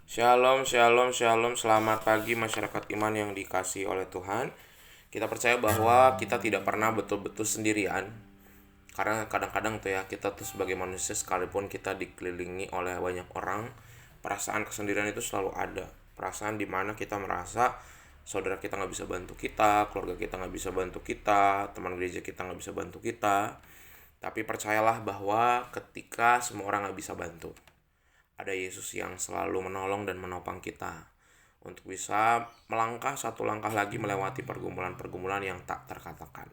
Shalom, shalom, shalom. Selamat pagi masyarakat iman yang dikasihi oleh Tuhan. Kita percaya bahwa kita tidak pernah betul-betul sendirian. Karena kadang-kadang tuh ya, kita tuh sebagai manusia sekalipun kita dikelilingi oleh banyak orang, perasaan kesendirian itu selalu ada. Perasaan dimana kita merasa saudara kita nggak bisa bantu kita, keluarga kita nggak bisa bantu kita, teman gereja kita nggak bisa bantu kita. Tapi percayalah bahwa ketika semua orang nggak bisa bantu, ada Yesus yang selalu menolong dan menopang kita untuk bisa melangkah satu langkah lagi melewati pergumulan-pergumulan yang tak terkatakan.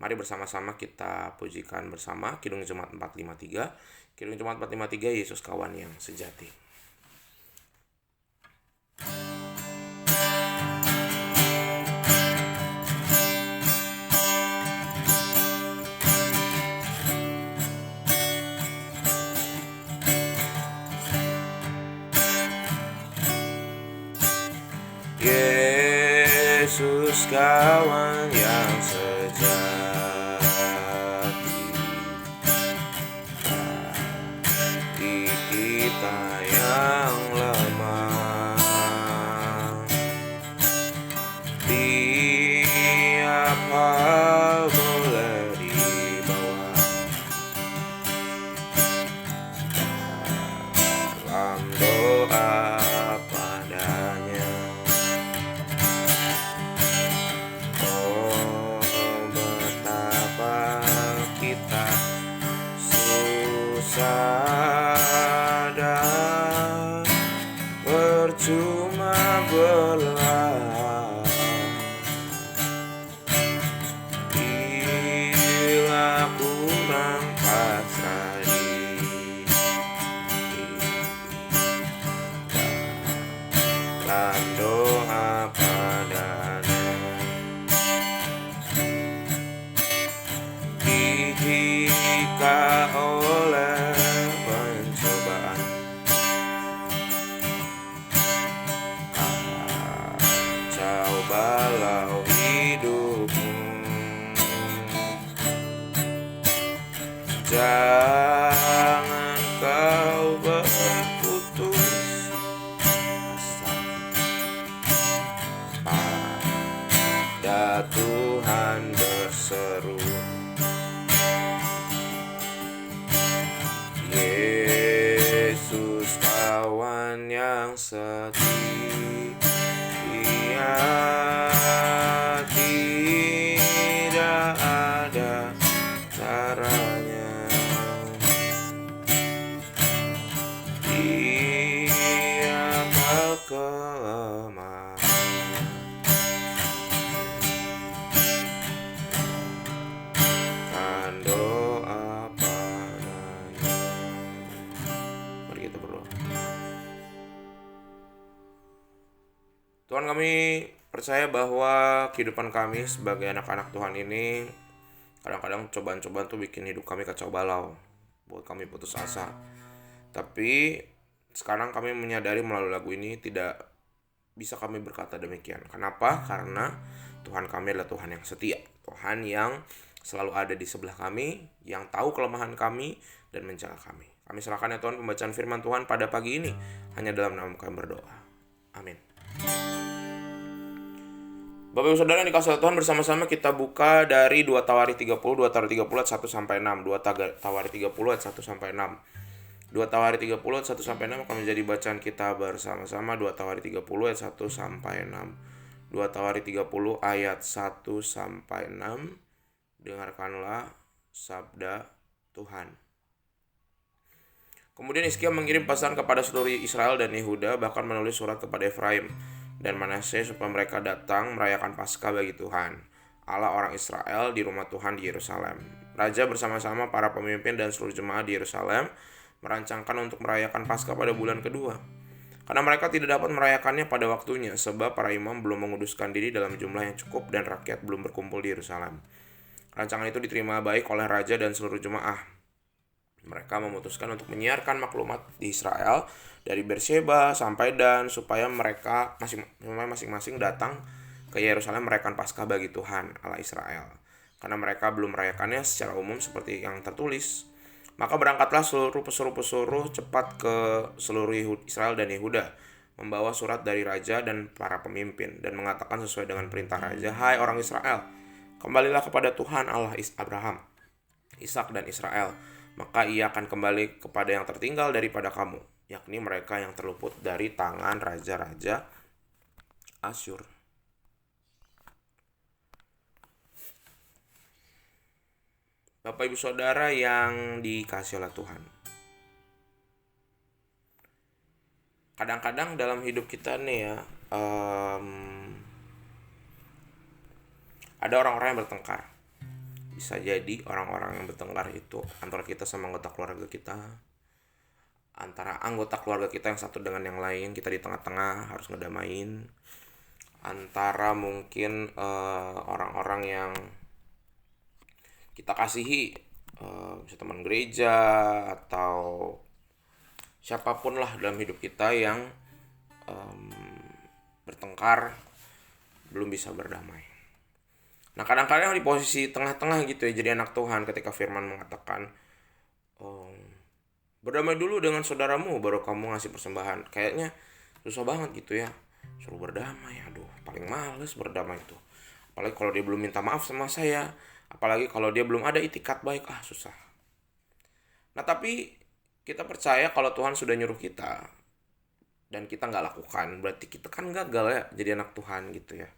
Mari bersama-sama kita pujikan bersama Kidung Jemaat 453. Kidung Jemaat 453, Yesus kawan yang sejati. Yesus kawan yang sejati, di kita yang lemah, tiap hal boleh dibawa dalam doa padanya. Betapa kita susah dan percuma berlari bila kurang pasrah diri dalam doa padanya. Jika oleh pencobaan kacau balau hidupmu, jangan kau berputus asa, pada Tuhan berseru. Yesus kawan yang setia, tidak ada caranya dia kelemahan. Kan doa padanya. Mari kita berdoa. Tuhan, kami percaya bahwa kehidupan kami sebagai anak-anak Tuhan ini kadang-kadang cobaan-cobaan tuh bikin hidup kami kacau balau, buat kami putus asa. Tapi sekarang kami menyadari melalui lagu ini tidak bisa kami berkata demikian. Kenapa? Karena Tuhan kami adalah Tuhan yang setia, Tuhan yang selalu ada di sebelah kami, yang tahu kelemahan kami dan menjaga kami. Kami serahkan ya Tuhan pembacaan firman Tuhan pada pagi ini, hanya dalam nama kami berdoa. Amin. Bapak Ibu Saudara yang dikasihi Tuhan, bersama-sama kita buka dari 2 Tawari 30, 2 Tawari 30 ayat 1 sampai 6, 2 Tawari 30 ayat 1 sampai 6. 2 Tawari 30 ayat 1 sampai 6 akan menjadi bacaan kita bersama-sama. 2 Tawari 30 ayat 1 sampai 6. 2 Tawari 30 ayat 1 sampai 6. Dengarkanlah sabda Tuhan. Kemudian Hizkia mengirim pesan kepada seluruh Israel dan Yehuda, bahkan menulis surat kepada Efraim dan Manasye supaya mereka datang merayakan Paskah bagi Tuhan, Allah orang Israel, di rumah Tuhan di Yerusalem. Raja bersama-sama para pemimpin dan seluruh jemaat di Yerusalem merancangkan untuk merayakan Paskah pada bulan kedua. Karena mereka tidak dapat merayakannya pada waktunya, sebab para imam belum menguduskan diri dalam jumlah yang cukup dan rakyat belum berkumpul di Yerusalem. Rancangan itu diterima baik oleh raja dan seluruh jemaah. Mereka memutuskan untuk menyiarkan maklumat di Israel dari Beersheba sampai Dan, supaya mereka masing-masing datang ke Yerusalem merayakan Paskah bagi Tuhan Allah Israel, karena mereka belum merayakannya secara umum seperti yang tertulis. Maka berangkatlah seluruh pesuruh-pesuruh cepat ke seluruh Israel dan Yehuda, membawa surat dari raja dan para pemimpin dan mengatakan sesuai dengan perintah raja, "Hai orang Israel, kembalilah kepada Tuhan Allah Abraham, Ishak dan Israel, maka ia akan kembali kepada yang tertinggal daripada kamu, yakni mereka yang terluput dari tangan raja-raja Asyur." Bapak Ibu Saudara yang dikasihi oleh Tuhan, kadang-kadang dalam hidup kita nih ya, ada orang-orang yang bertengkar. Bisa jadi orang-orang yang bertengkar itu antara kita sama anggota keluarga kita, antara anggota keluarga kita yang satu dengan yang lain, kita di tengah-tengah harus ngedamain, antara mungkin orang-orang yang kita kasihi, bisa teman gereja atau siapapun lah dalam hidup kita yang bertengkar, belum bisa berdamai. Nah, kadang-kadang di posisi tengah-tengah gitu ya, jadi anak Tuhan, ketika firman mengatakan berdamai dulu dengan saudaramu baru kamu ngasih persembahan. Kayaknya susah banget gitu ya, suruh berdamai. Aduh, paling males berdamai itu. Apalagi kalau dia belum minta maaf sama saya, apalagi kalau dia belum ada itikat baik, susah. Nah, tapi kita percaya kalau Tuhan sudah nyuruh kita dan kita nggak lakukan, berarti kita kan gagal ya jadi anak Tuhan gitu ya.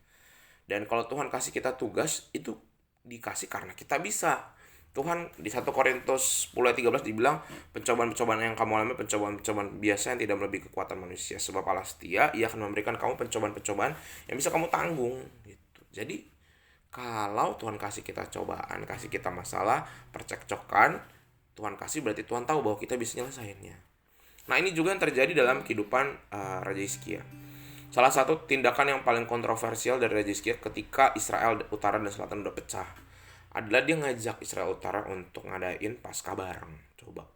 Dan kalau Tuhan kasih kita tugas, itu dikasih karena kita bisa. Tuhan di 1 Korintus 10 ayat 13 dibilang, pencobaan-pencobaan yang kamu alami, pencobaan-pencobaan biasa yang tidak melebihi kekuatan manusia. Sebab Allah setia, Ia akan memberikan kamu pencobaan-pencobaan yang bisa kamu tanggung gitu. Jadi kalau Tuhan kasih kita cobaan, kasih kita masalah, percekcokan, Tuhan kasih berarti Tuhan tahu bahwa kita bisa nyelesainnya. Nah, ini juga yang terjadi dalam kehidupan Raja Hizkia. Salah satu tindakan yang paling kontroversial dari Raja Hizkia ketika Israel Utara dan Selatan udah pecah adalah dia ngajak Israel Utara untuk ngadain Paskah bareng. Coba.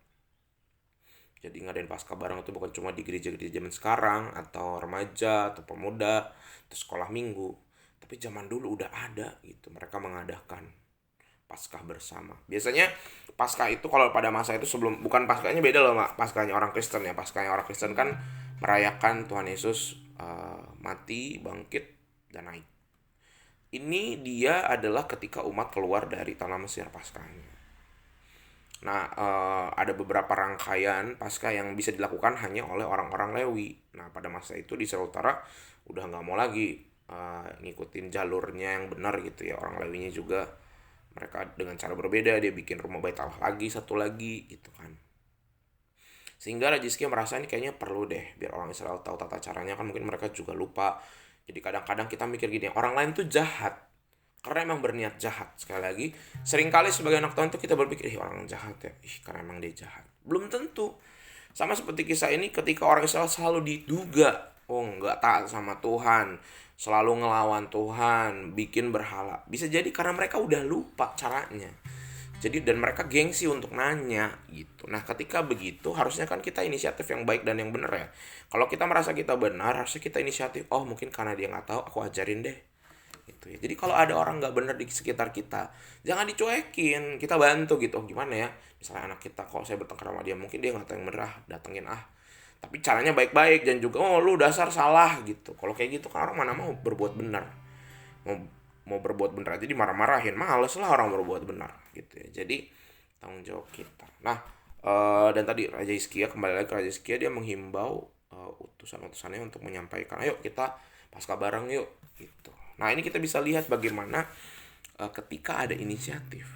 Jadi ngadain Paskah bareng itu bukan cuma di gereja-gereja zaman sekarang atau remaja atau pemuda atau sekolah minggu, tapi zaman dulu udah ada gitu. Mereka mengadakan Paskah bersama. Biasanya Paskah itu kalau pada masa itu sebelum, bukan Paskahnya beda loh, Paskahnya orang Kristen ya. Paskahnya orang Kristen kan merayakan Tuhan Yesus mati, bangkit, dan naik. Ini dia adalah ketika umat keluar dari tanah Mesir Paskahnya. Nah, ada beberapa rangkaian Paskah yang bisa dilakukan hanya oleh orang-orang Lewi. Nah, pada masa itu di Israel Utara udah nggak mau lagi ngikutin jalurnya yang benar gitu ya. Orang Lewinya juga mereka dengan cara berbeda, dia bikin rumah bait Allah lagi, satu lagi gitu kan. Sehingga Raja Hizkia merasa ini kayaknya perlu deh biar orang Israel tahu tata caranya, kan mungkin mereka juga lupa. Jadi kadang-kadang kita mikir gini, orang lain tuh jahat karena emang berniat jahat. Sekali lagi, seringkali sebagai anak Tuhan tuh kita berpikir, orang jahat ya, karena emang dia jahat. Belum tentu. Sama seperti kisah ini, ketika orang Israel selalu diduga nggak taat sama Tuhan, selalu ngelawan Tuhan, bikin berhala. Bisa jadi karena mereka udah lupa caranya. Jadi dan mereka gengsi untuk nanya gitu. Nah, ketika begitu harusnya kan kita inisiatif yang baik dan yang benar ya. Kalau kita merasa kita benar, harusnya kita inisiatif. Mungkin karena dia nggak tahu, aku ajarin deh. Gitu ya. Jadi kalau ada orang nggak benar di sekitar kita, jangan dicuekin, kita bantu gitu. Gimana ya? Misalnya anak kita, kalau saya bertengkar sama dia, mungkin dia nggak tahu yang benar, datengin Tapi caranya baik-baik dan juga lu dasar salah gitu. Kalau kayak gitu kan orang mana mau berbuat benar. Mau berbuat benar aja dimarah-marahin, males lah orang berbuat benar gitu ya. Jadi tanggung jawab kita. Nah, dan tadi Raja Hizkia, kembali lagi ke Raja Hizkia, dia menghimbau utusan-utusannya untuk menyampaikan, ayo kita Paskah bareng yuk gitu. Nah, ini kita bisa lihat bagaimana ketika ada inisiatif,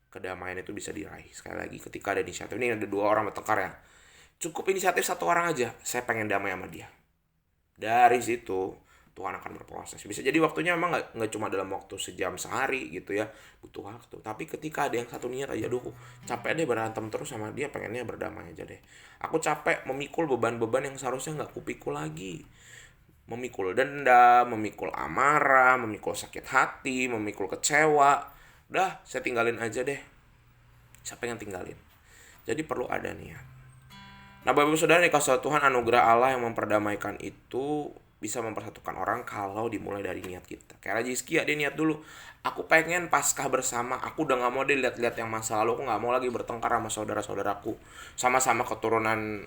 kedamaian itu bisa diraih. Sekali lagi, ketika ada inisiatif, ini ada 2 orang bertengkar ya, cukup inisiatif 1 orang aja, saya pengen damai sama dia. Dari situ Tuhan akan berproses. Bisa jadi waktunya memang nggak cuma dalam waktu sejam sehari gitu ya, butuh waktu. Tapi ketika ada yang satu niat aja, aduh capek deh berantem terus sama dia, pengennya berdamai aja deh. Aku capek memikul beban-beban yang seharusnya nggak kupikul lagi. Memikul dendam, memikul amarah, memikul sakit hati, memikul kecewa. Udah, saya tinggalin aja deh. Siapa yang tinggalin? Jadi perlu ada niat. Nah, Bapak Ibu Saudara, dikasih Tuhan, anugerah Allah yang memperdamaikan itu bisa mempersatukan orang kalau dimulai dari niat kita. Kayak Raja Hizkia, dia niat dulu, aku pengen Paskah bersama, aku udah gak mau deh lihat-lihat yang masa lalu, aku gak mau lagi bertengkar sama saudara-saudaraku, sama-sama keturunan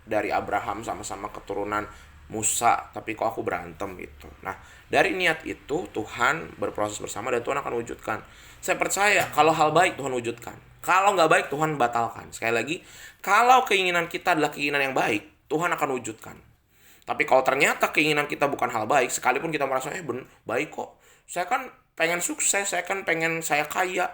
dari Abraham sama-sama keturunan Musa, tapi kok aku berantem gitu. Nah, dari niat itu Tuhan berproses bersama dan Tuhan akan wujudkan. Saya percaya kalau hal baik Tuhan wujudkan. Kalau nggak baik Tuhan batalkan. Sekali lagi, kalau keinginan kita adalah keinginan yang baik, Tuhan akan wujudkan. Tapi kalau ternyata keinginan kita bukan hal baik, sekalipun kita merasa baik kok. Saya kan pengen sukses, saya kan pengen saya kaya.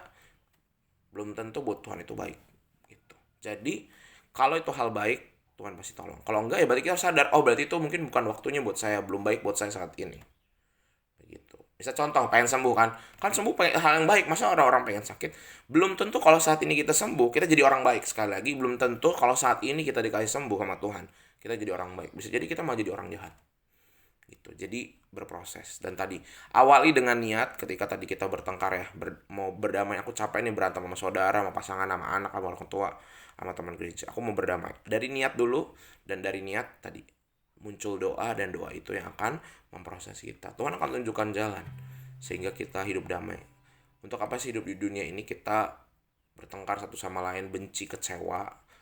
Belum tentu buat Tuhan itu baik. Gitu. Jadi, kalau itu hal baik, Tuhan pasti tolong. Kalau enggak ya berarti kita sadar, oh berarti itu mungkin bukan waktunya buat saya, belum baik buat saya saat ini. Begitu. Bisa contoh, pengen sembuh kan? Kan sembuh hal yang baik, masa orang-orang pengen sakit? Belum tentu kalau saat ini kita sembuh, kita jadi orang baik. Sekali lagi, belum tentu kalau saat ini kita dikasih sembuh sama Tuhan, kita jadi orang baik. Bisa jadi kita malah jadi orang jahat. Gitu. Jadi berproses. Dan tadi awali dengan niat ketika tadi kita bertengkar ya, mau berdamai. Aku capek nih berantem sama saudara, sama pasangan, sama anak, sama orang tua, sama teman gereja. Aku mau berdamai. Dari niat dulu, dan dari niat tadi muncul doa, dan doa itu yang akan memproses kita. Tuhan akan tunjukkan jalan sehingga kita hidup damai. Untuk apa sih hidup di dunia ini kita bertengkar satu sama lain, benci, kecewa?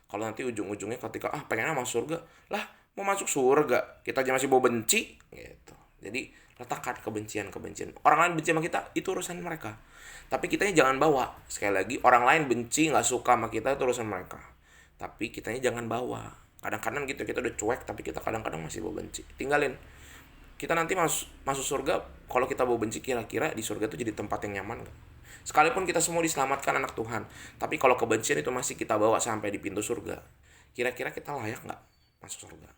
Kalau nanti ujung-ujungnya ketika pengennya masuk surga, lah mau masuk surga kita aja masih mau benci gitu. Jadi letakkan kebencian. Orang lain benci sama kita, itu urusan mereka. Tapi kitanya jangan bawa. Sekali lagi, orang lain benci, nggak suka sama kita, itu urusan mereka. Tapi kitanya jangan bawa. Kadang-kadang gitu, kita udah cuek, tapi kita kadang-kadang masih mau benci. Tinggalin. Kita nanti masuk surga, kalau kita mau benci, kira-kira di surga itu jadi tempat yang nyaman nggak? Sekalipun kita semua diselamatkan anak Tuhan, tapi kalau kebencian itu masih kita bawa sampai di pintu surga, kira-kira kita layak nggak masuk surga?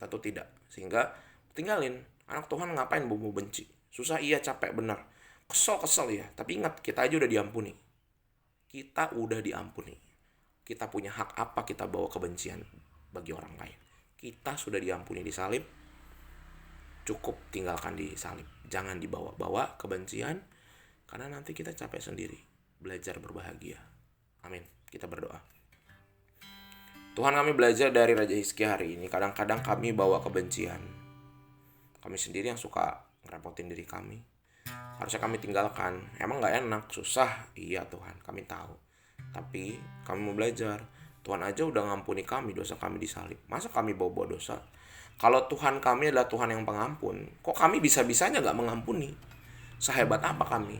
Tentu tidak. Sehingga tinggalin. Anak Tuhan ngapain mau benci? Susah iya, capek benar. Kesel ya. Tapi ingat, kita aja udah diampuni. Kita udah diampuni. Kita punya hak apa kita bawa kebencian bagi orang lain? Kita sudah diampuni di salib. Cukup tinggalkan di salib. Jangan dibawa-bawa kebencian, karena nanti kita capek sendiri. Belajar berbahagia. Amin. Kita berdoa. Tuhan, kami belajar dari Raja Hizkia hari ini. Kadang-kadang kami bawa kebencian. Kami sendiri yang suka ngerepotin diri kami. Harusnya kami tinggalkan. Emang gak enak, susah. Iya Tuhan, kami tahu. Tapi kami mau belajar. Tuhan aja udah ngampuni kami, dosa kami disalib. Masa kami bawa-bawa dosa? Kalau Tuhan kami adalah Tuhan yang pengampun, kok kami bisa-bisanya gak mengampuni? Sehebat apa kami?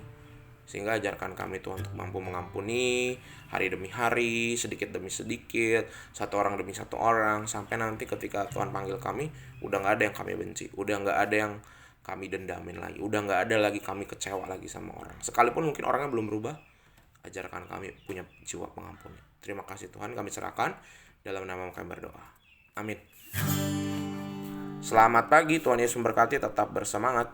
Sehingga ajarkan kami Tuhan untuk mampu mengampuni hari demi hari, sedikit demi sedikit, satu orang demi satu orang, sampai nanti ketika Tuhan panggil kami, udah gak ada yang kami benci, udah gak ada yang kami dendamin lagi, udah gak ada lagi kami kecewa lagi sama orang. Sekalipun mungkin orangnya belum berubah, ajarkan kami punya jiwa pengampun. Terima kasih Tuhan, kami serahkan dalam nama kami berdoa. Amin. Selamat pagi, Tuhan Yesus memberkati, tetap bersemangat.